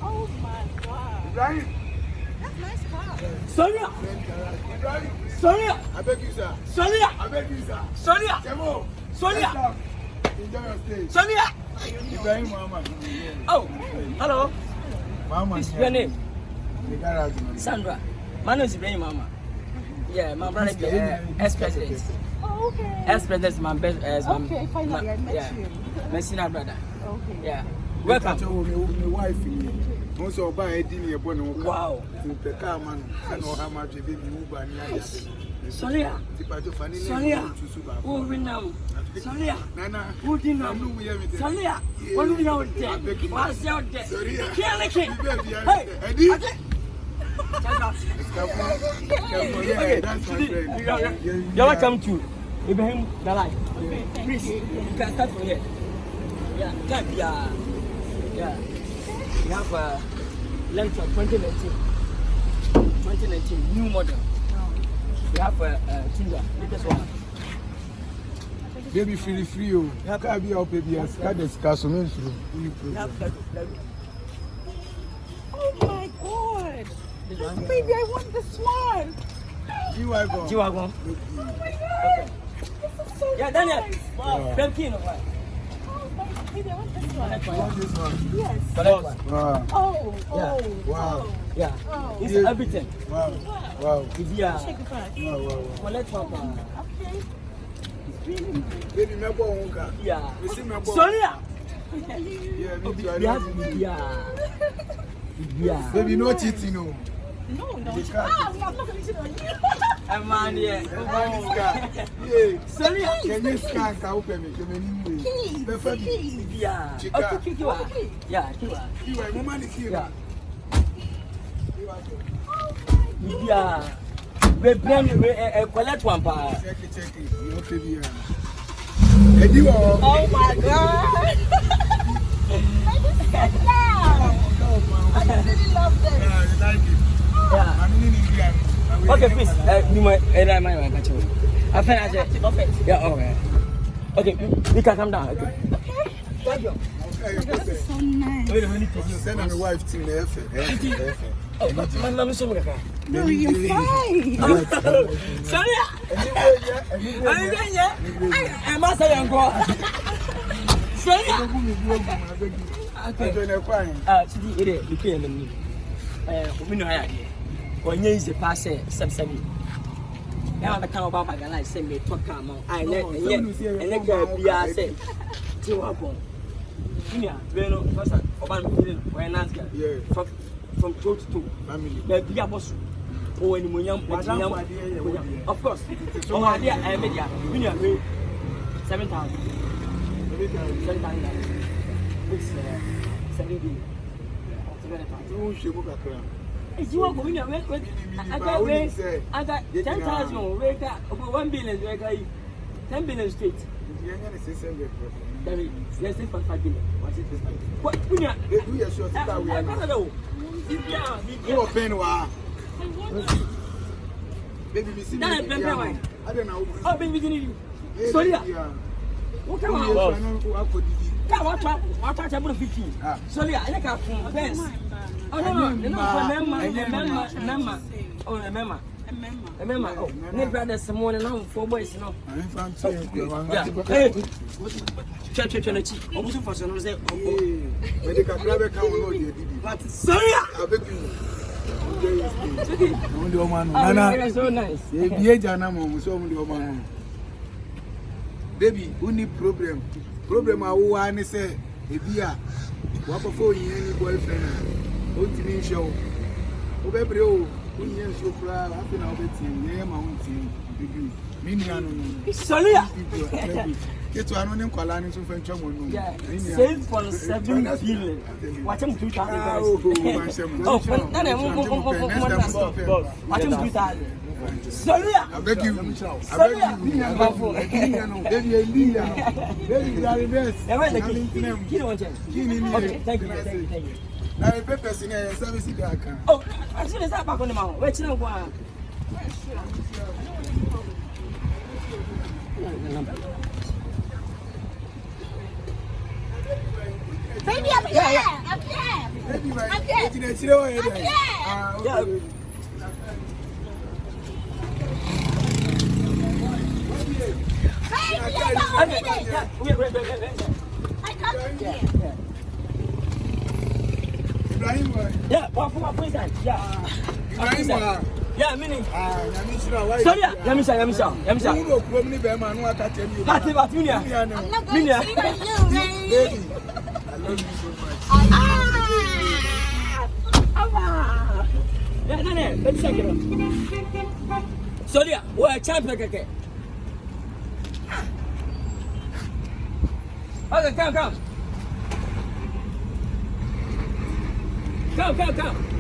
Oh my God. Right? That's nice car. Sonia! Right? Sonia! I beg you, sir. Sonia! I beg you, sir. Sonia! Jemo. Sonia! Enjoy your stay. Sonia! Ibrahim Muhammad. Oh, hello. Muhammad. Your name? The garage. Sandra. My name is Ibrahim Mama. Yeah, my brother is ex-president. Oh, okay. Ex-president is my best. Okay, finally I met you. My senior brother. Okay. Yeah. Welcome. My wife. Most of our idea born. Wow. The car man. I know how much baby Uber near. Sonia. Sonia. Who win now? Sonia. Nana. Who did now? Sonia. What do we know there? What's out there? Hey. Eddie. You're welcome to Ibrahim Dalai. Please, you can start from here. Yeah, yeah. We have length of 2019, new model. We have Tinder, latest one. Baby free oh. You can't be our baby as got the scars on Oh my God. Baby, I want this one. G-Wagon. G-Wagon. Oh my God. This is so Yeah, Daniel. nice. Wow. 15 or what? Oh my, baby, I want this one. I want this one. Yes. Correct one. Wow. Oh, Yeah. Wow. Yeah. Oh. It's Yeah. everything. Wow. Wow. If you are Shake it back. Wow. collect one. Okay. It's really nice. Baby, my boy won't come. Yeah. You see my boy? Sonia. Yeah, me too. Yeah. Baby, no cheating, no. No, no. The car. I'm not going to cheat on you. Man, yeah. Yeah. Sonia. Can you scan? Can you pay me? Can you Keys. pay me? Keys. Yeah. Chica. Okay, Kiwa. Yeah, Kiwa. You are woman is here. Yeah. Oh Yeah. We collect one pa. Check it. You okay, dear? Eddie, Oh my God. I just sat down. I really love this. Yeah, you like it. Yeah. I'm in India. Okay, please. You might. I catch you. I finished. Yeah. Okay. Okay. You can come down. Okay. Thank you. Okay, This is so nice. Wait a minute. send my wife to the F. Oh, my mom is so much. No, you're fine. Sorry. I must say, I'm going. Sorry. Okay. Today, it is me. We know how when you use the pass, subsidy. Now the come about my life, send me to come on. I let and let be I say, to up on. Yeah, Beno, first of all, when I from 2 to 2. The bigger boss. Oh, and when young, of course. Oh, I dear, I made ya. We know 7,000. 7,000. It's 70. If you are going to make I got 10,000. We got 1 billion. We got 10 billion straight. Let's say 5 billion. What? They do your short that we are now. You are paying wow. Baby, we see me. I don't know. Oh, baby, didn't you? Sorry. What come on? What 15? Sorry, I like a fence. Oh, no. Oh, remember. Oh, my brother, someone and now 4 boys, you know. Sorry, I beg you. so nice. Baby, who need problem? Problem I want say, if you are what before you any boyfriend, what you mean show? Oh, baby, oh, when you so proud, I feel I'll be team, yeah, my own team. Sorry, Get to an Nkwala and some trouble. Yeah, save for 7 billion. Watch him 2,000. Oh, no, watch him 2,000. Sorry, I beg you. I beg you. Okay, thank you. Now, a purpose in a service in the account. Oh, as soon as that back on the mount, wait, no one. Baby, I'm here. I'm here. Yeah, what yeah. Yeah, meaning. Sorry, let me say. I'm not going to see you, Baby, I love you so much. Let's check it out. Sorry, we're a champion. Okay, come. Come.